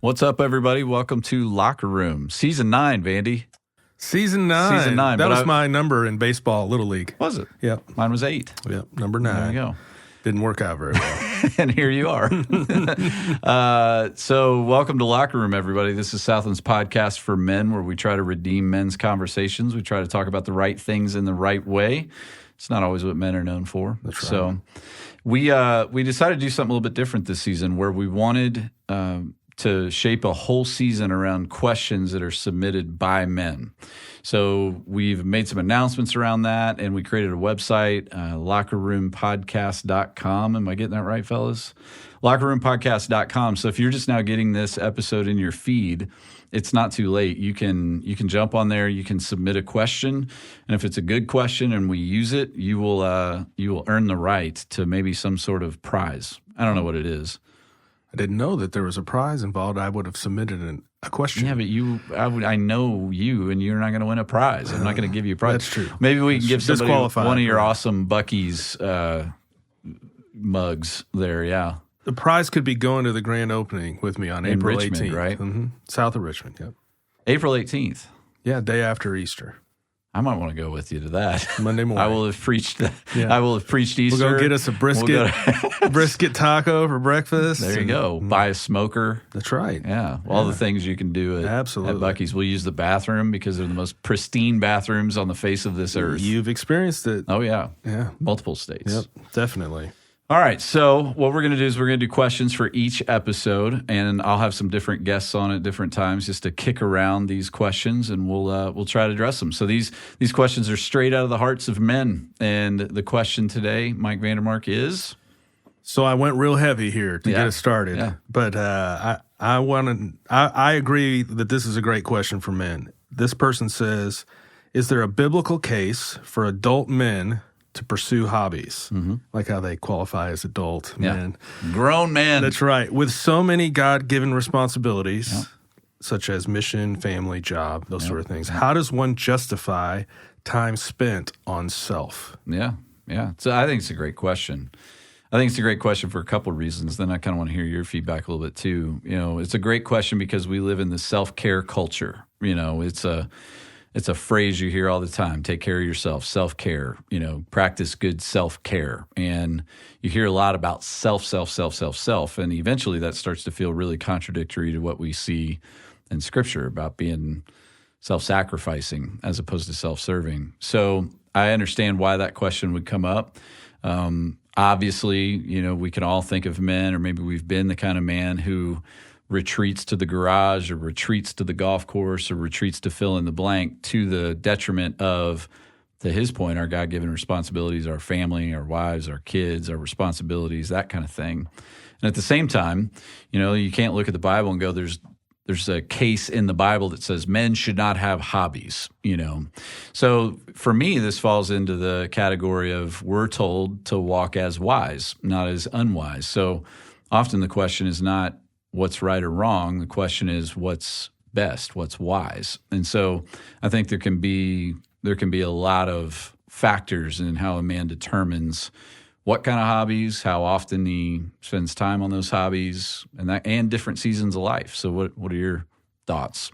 What's up, everybody? Welcome to Locker Room, Season 9, Vandy. Season 9. Season 9. That was my number in baseball, Little League. Was it? Yep. Mine was 8. Yep, number 9. There you go. Didn't work out very well. And here you are. So welcome to Locker Room, everybody. This is Southland's podcast for men, where we try to redeem men's conversations. We try to talk about the right things in the right way. It's not always what men are known for. That's right. So we decided to do something a little bit different this season, where we wanted to shape a whole season around questions that are submitted by men. So we've made some announcements around that, and we created a website, lockerroompodcast.com. Am I getting that right, fellas? Lockerroompodcast.com. So if you're just now getting this episode in your feed, it's not too late. You can jump on there. You can submit a question, and if it's a good question and we use it, you will earn the right to maybe some sort of prize. I don't know what it is. I didn't know that there was a prize involved. I would have submitted a question. Yeah, but I know you, and you're not going to win a prize. I'm not going to give you a prize. That's true. Maybe we can give somebody one of your right? awesome Buc-ee's mugs there, yeah. The prize could be going to the grand opening with me on April Richmond, 18th. right? Mm-hmm. South of Richmond, yep. April 18th. Yeah, day after Easter. I might want to go with you to that. Monday morning. I will have preached Yeah. I will have preached Easter. We'll go get us a brisket taco for breakfast. There you go. Buy a smoker. That's right. Yeah. All the things you can do at Buc-ee's. We'll use the bathroom because they're the most pristine bathrooms on the face of this earth. You've experienced it. Oh, yeah. Yeah. Multiple states. Yep, definitely. All right, so what we're going to do is we're going to do questions for each episode, and I'll have some different guests on at different times just to kick around these questions, and we'll try to address them. So these questions are straight out of the hearts of men, and the question today, Mike Vandemark, is? So I went real heavy here to get us started, but I agree that this is a great question for men. This person says, is there a biblical case for adult men to pursue hobbies? Mm-hmm. Like how they qualify as adult men. Grown men. That's right. With so many God-given responsibilities, such as mission, family, job, those sort of things, how does one justify time spent on self? Yeah. So I think it's a great question. I think it's a great question for a couple of reasons. Then I kind of want to hear your feedback a little bit too. You know, it's a great question because we live in the self-care culture. You know, it's a phrase you hear all the time. Take care of yourself, self-care, practice good self-care. And you hear a lot about self. And eventually that starts to feel really contradictory to what we see in Scripture about being self-sacrificing as opposed to self-serving. So I understand why that question would come up. Obviously, we can all think of men, or maybe we've been the kind of man who retreats to the garage or retreats to the golf course or retreats to fill in the blank to the detriment of, to his point, our God-given responsibilities, our family, our wives, our kids, our responsibilities, that kind of thing. And at the same time, you can't look at the Bible and go, there's a case in the Bible that says men should not have hobbies, So for me, this falls into the category of we're told to walk as wise, not as unwise. So often the question is not what's right or wrong. The question is what's best, what's wise. And so I think there can be a lot of factors in how a man determines what kind of hobbies, how often he spends time on those hobbies, and different seasons of life. So what are your thoughts?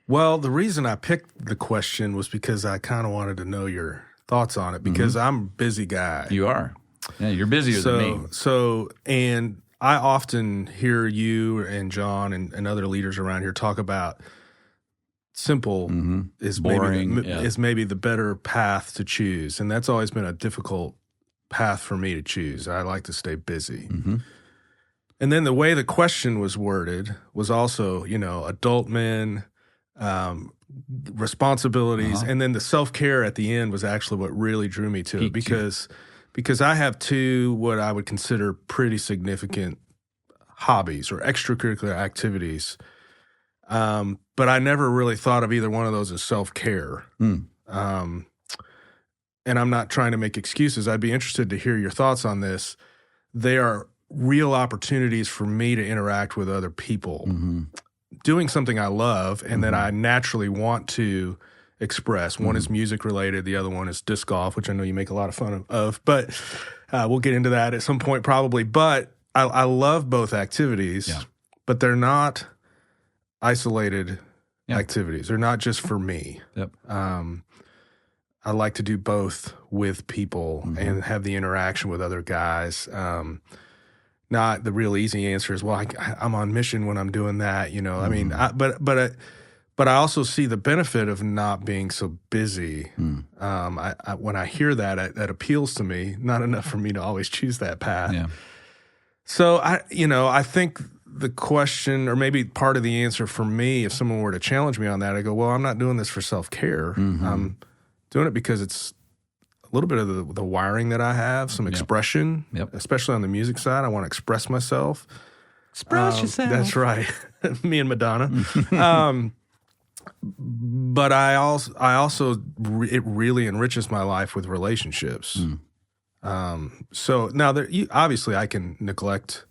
Well, the reason I picked the question was because I kind of wanted to know your thoughts on it, because I'm a busy guy. You are. Yeah, you're busier than me. And I often hear you and John and other leaders around here talk about simple is boring, maybe the better path to choose. And that's always been a difficult path for me to choose. I like to stay busy. Mm-hmm. And then the way the question was worded was also, adult men, responsibilities, and then the self-care at the end was actually what really drew me to it, because I have two what I would consider pretty significant hobbies or extracurricular activities, but I never really thought of either one of those as self-care. And I'm not trying to make excuses. I'd be interested to hear your thoughts on this. They are real opportunities for me to interact with other people, doing something I love and that I naturally want to express. One is music related. The other one is disc golf, which I know you make a lot of fun of. But we'll get into that at some point probably. But I love both activities, but they're not isolated activities. They're not just for me. Yep. I like to do both with people and have the interaction with other guys. Not the real easy answer is, well, I'm on mission when I'm doing that. You know, I mean, but I also see the benefit of not being so busy. When I hear that, that appeals to me. Not enough for me to always choose that path. Yeah. So I think the question, or maybe part of the answer for me, if someone were to challenge me on that, I go, well, I'm not doing this for self-care. I'm doing it because it's a little bit of the wiring that I have, some expression, especially on the music side. I want to express myself. Express yourself. That's right. Me and Madonna. But I also it really enriches my life with relationships. So now obviously I can neglect.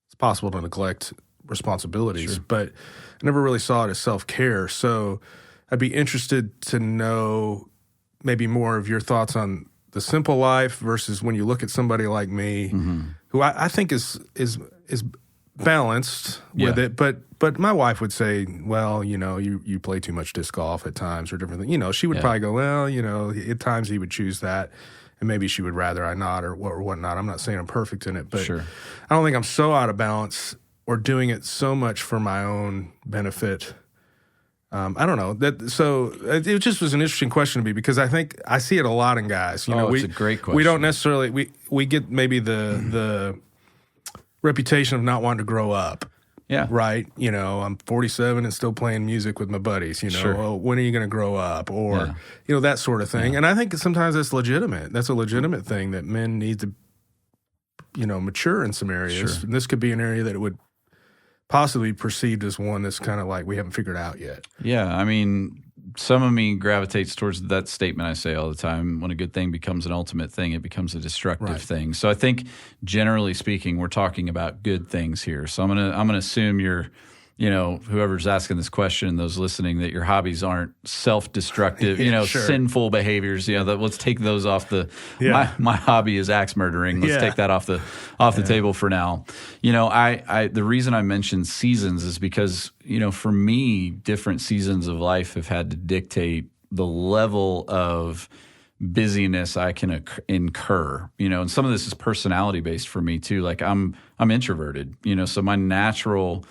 It's possible to neglect responsibilities, but I never really saw it as self-care. So I'd be interested to know maybe more of your thoughts on the simple life versus when you look at somebody like me, who I think is balanced with it. But my wife would say, well, you know, you play too much disc golf at times or different things. You know, she would probably go, well, you know, at times he would choose that. And maybe she would rather I not or whatnot. I'm not saying I'm perfect in it, but I don't think I'm so out of balance or doing it so much for my own benefit. I don't know. So it just was an interesting question to me because I think I see it a lot in guys. You know, it's a great question. We don't necessarily we get maybe the reputation of not wanting to grow up. Yeah. Right. You know, I'm 47 and still playing music with my buddies. You know, oh, when are you going to grow up? Or, you know, that sort of thing. And I think sometimes that's legitimate. That's a legitimate thing that men need to, you know, mature in some areas. And this could be an area that it would possibly be perceived as one that's kind of like we haven't figured out yet. Yeah. I mean, some of me gravitates towards that statement I say all the time. When a good thing becomes an ultimate thing, it becomes a destructive thing. So I think generally speaking, we're talking about good things here. So I'm gonna assume you're, you know, whoever's asking this question, those listening, that your hobbies aren't self-destructive, you know, sinful behaviors. You know, let's take those off the. My hobby is axe murdering. Let's take that off the table for now. You know, I the reason I mentioned seasons is because, you know, for me, different seasons of life have had to dictate the level of busyness I can incur. You know, and some of this is personality based for me too. Like I'm introverted. You know, so my natural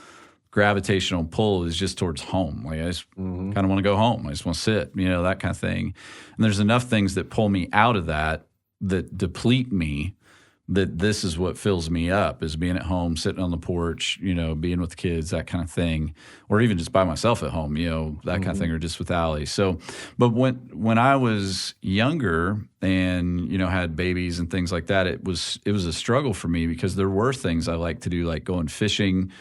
gravitational pull is just towards home. Like I just kind of want to go home. I just want to sit, you know, that kind of thing. And there's enough things that pull me out of that deplete me, that this is what fills me up, is being at home, sitting on the porch, you know, being with the kids, that kind of thing, or even just by myself at home, you know, that kind of thing, or just with Allie. So, but when I was younger and, you know, had babies and things like that, it was a struggle for me because there were things I like to do, like going fishing.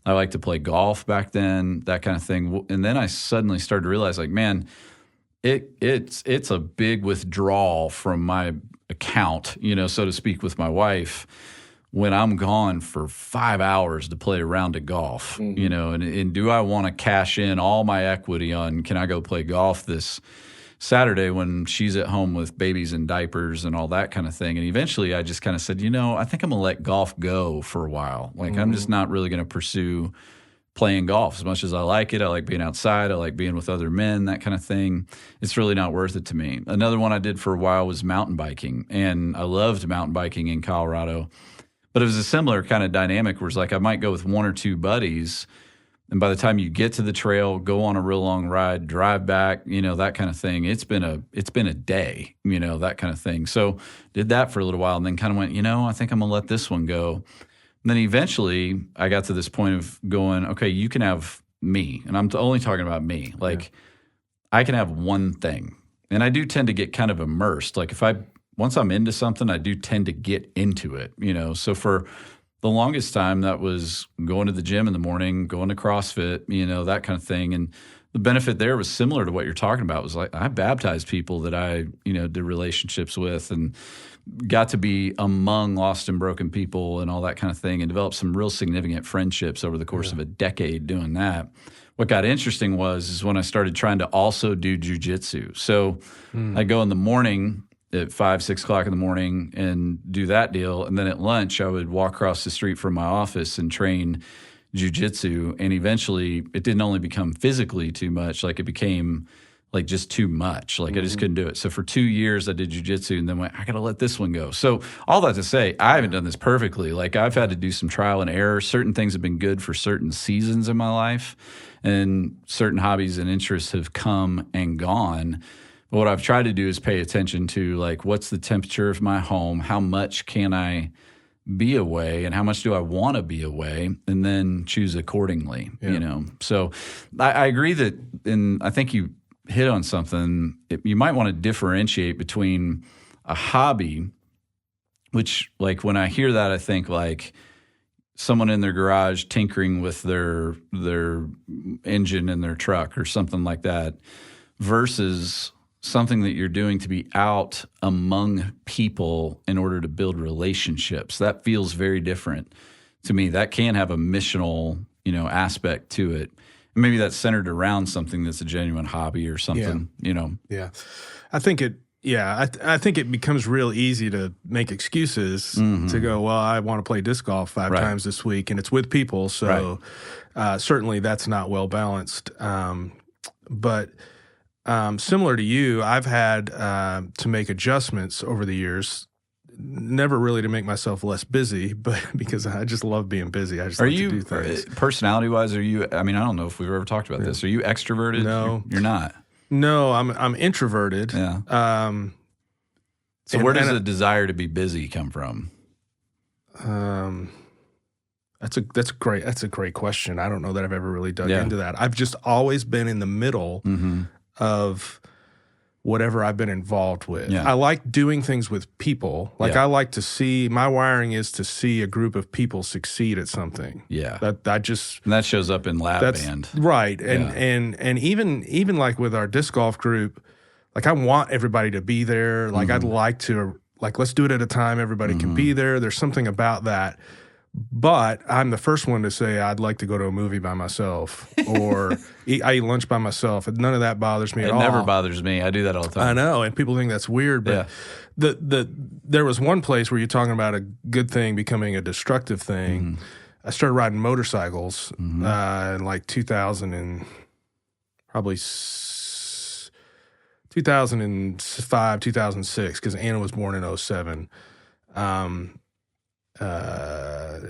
I like to play golf back then, that kind of thing. And then I suddenly started to realize, like, man, it's a big withdrawal from my account, you know, so to speak, with my wife when I'm gone for 5 hours to play a round of golf, you know, and do I want to cash in all my equity on, can I go play golf this Saturday when she's at home with babies and diapers and all that kind of thing? And eventually I just kind of said, you know, I think I'm going to let golf go for a while. Like I'm just not really going to pursue playing golf as much as I like it. I like being outside. I like being with other men, that kind of thing. It's really not worth it to me. Another one I did for a while was mountain biking, and I loved mountain biking in Colorado. But it was a similar kind of dynamic where it's like I might go with one or two buddies, and by the time you get to the trail, go on a real long ride, drive back, you know, that kind of thing, it's been a day, you know, that kind of thing. So did that for a little while and then kind of went, you know, I think I'm going to let this one go. And then eventually I got to this point of going, okay, you can have me. And I'm only talking about me. Like I can have one thing. And I do tend to get kind of immersed. Like once I'm into something, I do tend to get into it, you know. So for the longest time, that was going to the gym in the morning, going to CrossFit, you know, that kind of thing. And the benefit there was similar to what you're talking about. It was like I baptized people that I, you know, did relationships with and got to be among lost and broken people and all that kind of thing, and developed some real significant friendships over the course of a decade doing that. What got interesting is when I started trying to also do jujitsu. So I go in the morning at 5, 6 o'clock in the morning and do that deal. And then at lunch, I would walk across the street from my office and train jujitsu, and eventually it didn't only become physically too much, like it became like just too much. Like I just couldn't do it. So for 2 years I did jujitsu and then went, I got to let this one go. So all that to say, I haven't done this perfectly. Like I've had to do some trial and error. Certain things have been good for certain seasons in my life, and certain hobbies and interests have come and gone. But what I've tried to do is pay attention to like, what's the temperature of my home? How much can I be away, and how much do I want to be away, and then choose accordingly, you know? So I agree that, and I think you hit on something. You might want to differentiate between a hobby, which like when I hear that, I think like someone in their garage tinkering with their engine in their truck or something like that, versus something that you're doing to be out among people in order to build relationships. That feels very different to me. That can have a missional, aspect to it. Maybe that's centered around something that's a genuine hobby or something, Yeah. I think I think it becomes real easy to make excuses to go, well, I want to play disc golf 5 times this week, and it's with people. So certainly that's not well balanced. But similar to you, I've had to make adjustments over the years. Never really to make myself less busy, but because I just love being busy. I just like to do things. Personality-wise, are you? I mean, I don't know if we've ever talked about this. Are you extroverted? No, you're not. No, I'm introverted. Yeah. So where does the desire to be busy come from? That's a great question. I don't know that I've ever really dug into that. I've just always been in the middle of whatever I've been involved with. Yeah. I like doing things with people. Like I like to see, my wiring is to see a group of people succeed at something. Yeah. And that shows up in lab band. Right. And even like with our disc golf group, like I want everybody to be there. Like I'd like to, like, let's do it at a time. Everybody can be there. There's something about that. But I'm the first one to say I'd like to go to a movie by myself or I eat lunch by myself. None of that bothers me at all. It never bothers me. I do that all the time. I know, and people think that's weird. But there was one place where you're talking about a good thing becoming a destructive thing. I started riding motorcycles in like 2005, 2006, because Anna was born in 2007.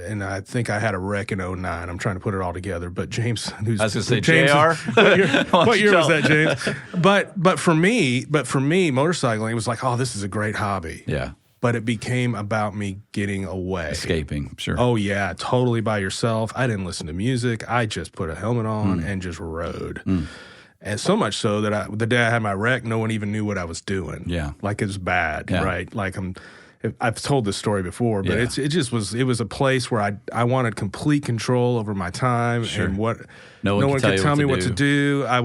And I think I had a wreck in 2009. I'm trying to put it all together. But James, I was going to say James, JR. What year was that, James? But for me, motorcycling, it was like, oh, this is a great hobby. Yeah. But it became about me getting away. Escaping, sure. Oh, yeah, totally by yourself. I didn't listen to music. I just put a helmet on and just rode. And so much so that the day I had my wreck, no one even knew what I was doing. Yeah. Like it was bad, right? Like I've told this story before, but it was a place where I wanted complete control over my time and what no one could tell me what to do. I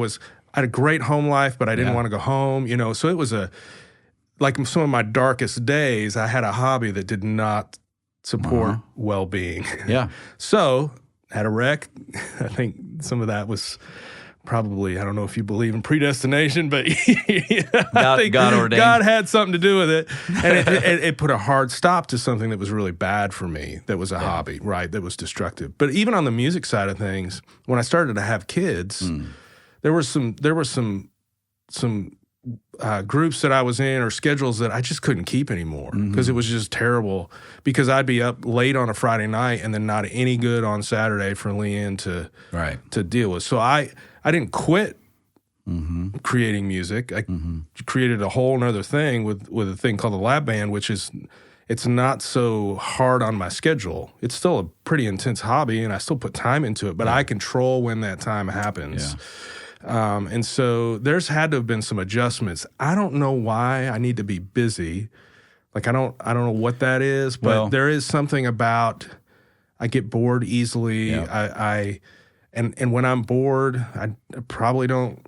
had a great home life, but I didn't want to go home, so it was like some of my darkest days, I had a hobby that did not support well-being. Yeah. So had a wreck. I think some of that was probably, I don't know if you believe in predestination, but I think God ordained. God had something to do with it. And it put a hard stop to something that was really bad for me, that was a hobby, right, that was destructive. But even on the music side of things, when I started to have kids, there were some groups that I was in or schedules that I just couldn't keep anymore because it was just terrible, because I'd be up late on a Friday night and then not any good on Saturday for Leanne to deal with. So I didn't quit creating music. I created a whole other thing with a thing called the lab band, which is, it's not so hard on my schedule. It's still a pretty intense hobby and I still put time into it, but I control when that time happens. Yeah. And so there's had to have been some adjustments. I don't know why I need to be busy. Like I don't know what that is, but there is something about, I get bored easily. Yeah. And when I'm bored, I probably don't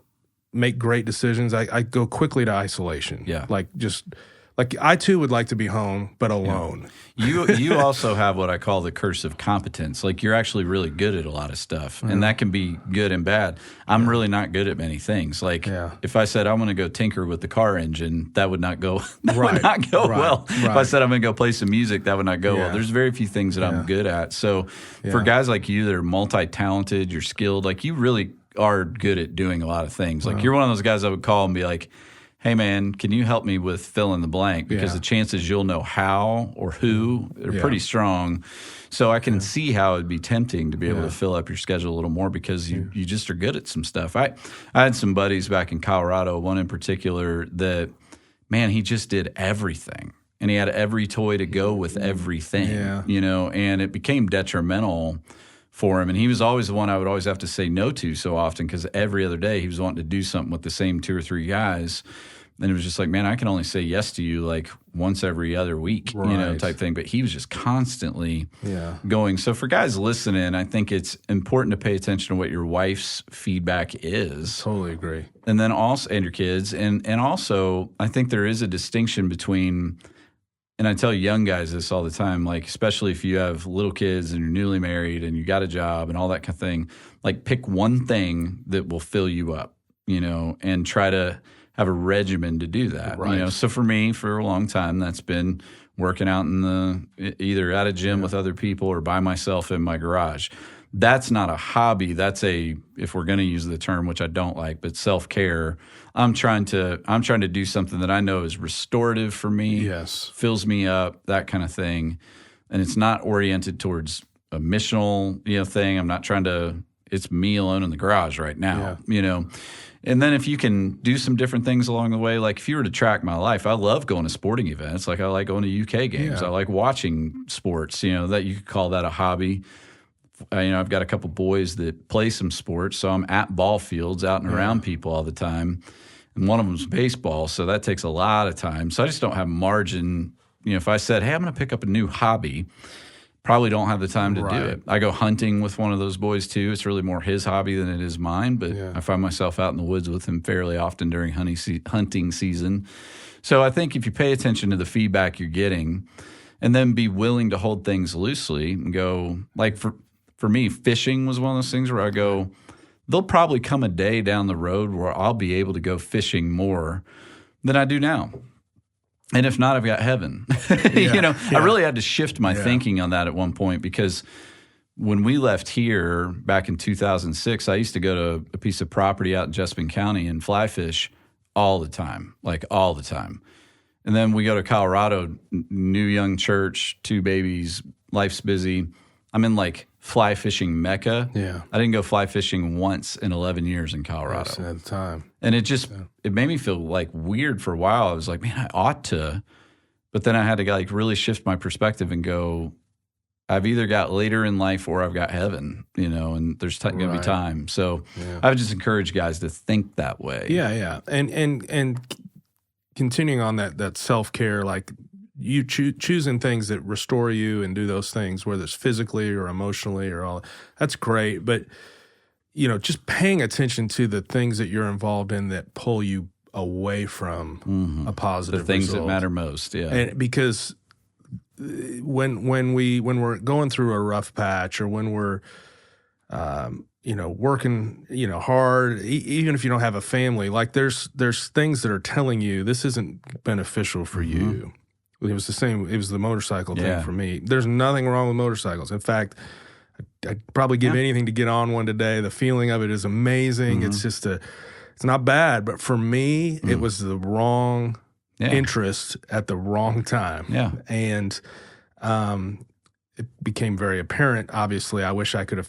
make great decisions. I go quickly to isolation. Yeah. Like Like I too would like to be home, but alone. You also have what I call the curse of competence. Like you're actually really good at a lot of stuff, and that can be good and bad. I'm really not good at many things. Like if I said I'm going to go tinker with the car engine, that would not go. Would not go well. If I said I'm going to go play some music, that would not go well. There's very few things that I'm good at. So for guys like you that are multi-talented, you're skilled. Like you really are good at doing a lot of things. Like you're one of those guys I would call and be like, hey, man, can you help me with fill in the blank? Because the chances you'll know how or who are pretty strong. So I can see how it'd be tempting to be able to fill up your schedule a little more because you just are good at some stuff. I had some buddies back in Colorado, one in particular that, man, he just did everything. And he had every toy to go with everything, and it became detrimental for him. And he was always the one I would always have to say no to so often because every other day he was wanting to do something with the same 2 or 3 guys. And it was just like, man, I can only say yes to you like once every other week, type thing. But he was just constantly going. So for guys listening, I think it's important to pay attention to what your wife's feedback is. Totally agree. And then also, and your kids. And also, I think there is a distinction between, and I tell young guys this all the time, like especially if you have little kids and you're newly married and you got a job and all that kind of thing, like pick one thing that will fill you up, and try to have a regimen to do that. So for me, for a long time, that's been working out either at a gym with other people or by myself in my garage. That's not a hobby. That's if we're going to use the term, which I don't like, but self-care. I'm trying to do something that I know is restorative for me. Yes. Fills me up, that kind of thing. And it's not oriented towards a missional, thing. I'm not trying to, it's me alone in the garage right now, And then if you can do some different things along the way, like if you were to track my life, I love going to sporting events. Like I like going to UK games. I like watching sports, that you could call that a hobby. I've got a couple boys that play some sports, so I'm at ball fields out and around people all the time. And one of them's baseball, so that takes a lot of time. So I just don't have margin. If I said, hey, I'm going to pick up a new hobby, probably don't have the time to do it. I go hunting with one of those boys too. It's really more his hobby than it is mine, but I find myself out in the woods with him fairly often during hunting season. So I think if you pay attention to the feedback you're getting and then be willing to hold things loosely and go, like for me, fishing was one of those things where I go, there'll probably come a day down the road where I'll be able to go fishing more than I do now. And if not, I've got heaven. I really had to shift my thinking on that at one point because when we left here back in 2006, I used to go to a piece of property out in Jessamine County and fly fish all the time, like all the time. And then we go to Colorado, new young church, 2 babies, life's busy. I'm in like fly fishing mecca. Yeah. I didn't go fly fishing once in 11 years in Colorado. At the time. And it made me feel like weird for a while. I was like, man, I ought to. But then I had to like really shift my perspective and go, I've either got later in life or I've got heaven, and there's going to be time. So I would just encourage guys to think that way. Yeah. And continuing on that self-care, like you choosing things that restore you and do those things, whether it's physically or emotionally or all, that's great. But, just paying attention to the things that you're involved in that pull you away from a positive the things result. that matter most. Yeah. And because when we're going through a rough patch or when we're, working, hard, even if you don't have a family, like there's things that are telling you this isn't beneficial for you. It was the same. It was the motorcycle thing for me. There's nothing wrong with motorcycles. In fact, I'd probably give anything to get on one today. The feeling of it is amazing. It's just it's not bad. But for me, it was the wrong interest at the wrong time. Yeah. And it became very apparent. Obviously, I wish I could have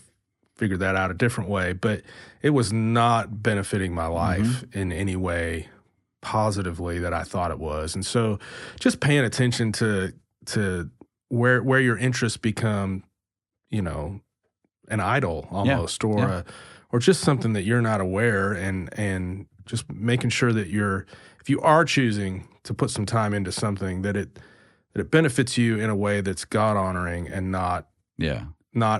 figured that out a different way. But it was not benefiting my life in any way positively that I thought it was. And so just paying attention to where your interests become, an idol almost or just something that you're not aware and just making sure that if you are choosing to put some time into something that it benefits you in a way that's God honoring and not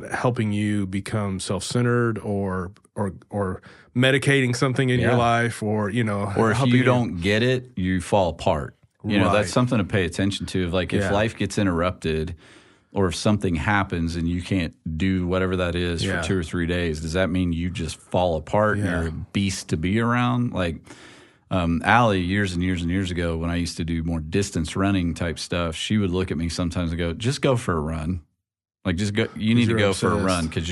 helping you become self-centered or medicating something in your life or if you don't get it, you fall apart. You know, that's something to pay attention to. Like if life gets interrupted or if something happens and you can't do whatever that is for 2 or 3 days, does that mean you just fall apart and you're a beast to be around? Like Allie, years and years and years ago, when I used to do more distance running type stuff, she would look at me sometimes and go, just go for a run. Like just go, you need to go for a run because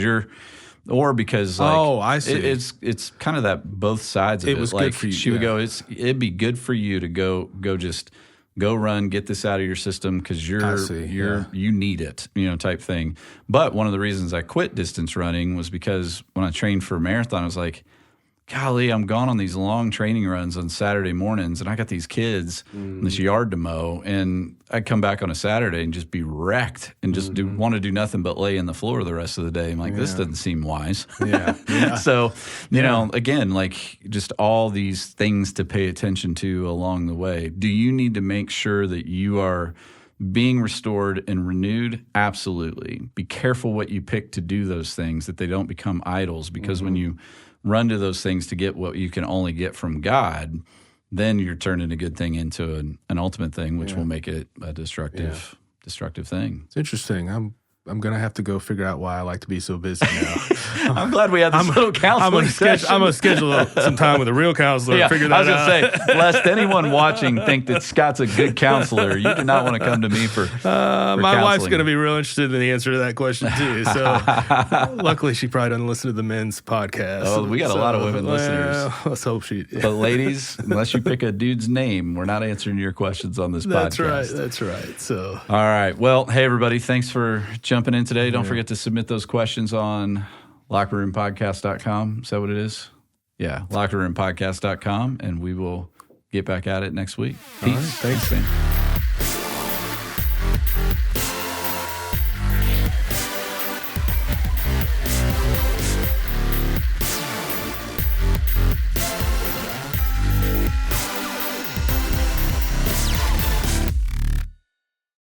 because like, I see. It's kind of that both sides of it. It was like good for you. She would go, it'd be good for you to go run, get this out of your system because you need it, type thing. But one of the reasons I quit distance running was because when I trained for a marathon, I was like, golly, I'm gone on these long training runs on Saturday mornings, and I got these kids in this yard to mow, and I'd come back on a Saturday and just be wrecked and just want to do nothing but lay in the floor the rest of the day. I'm like, this doesn't seem wise. So, you know, again, like just all these things to pay attention to along the way. Do you need to make sure that you are being restored and renewed? Absolutely. Be careful what you pick to do those things, that they don't become idols, because when you run to those things to get what you can only get from God, then you're turning a good thing into an ultimate thing, which will make it a destructive thing. It's interesting. I'm going to have to go figure out why I like to be so busy now. I'm glad we had this little counseling session. I'm going to schedule some time with a real counselor and figure that out. I was going to say, lest anyone watching think that Scott's a good counselor, you do not want to come to me for my wife's going to be real interested in the answer to that question, too. So luckily, she probably doesn't listen to the men's podcast. Oh, we got a lot of women listeners. Let's hope she... But ladies, unless you pick a dude's name, we're not answering your questions on this podcast. That's right. So, all right. Well, hey, everybody, thanks for jumping in today. Don't forget to submit those questions on lockerroompodcast.com. Is that what it is? Yeah, lockerroompodcast.com, and we will get back at it next week. Peace. All right, thanks, man.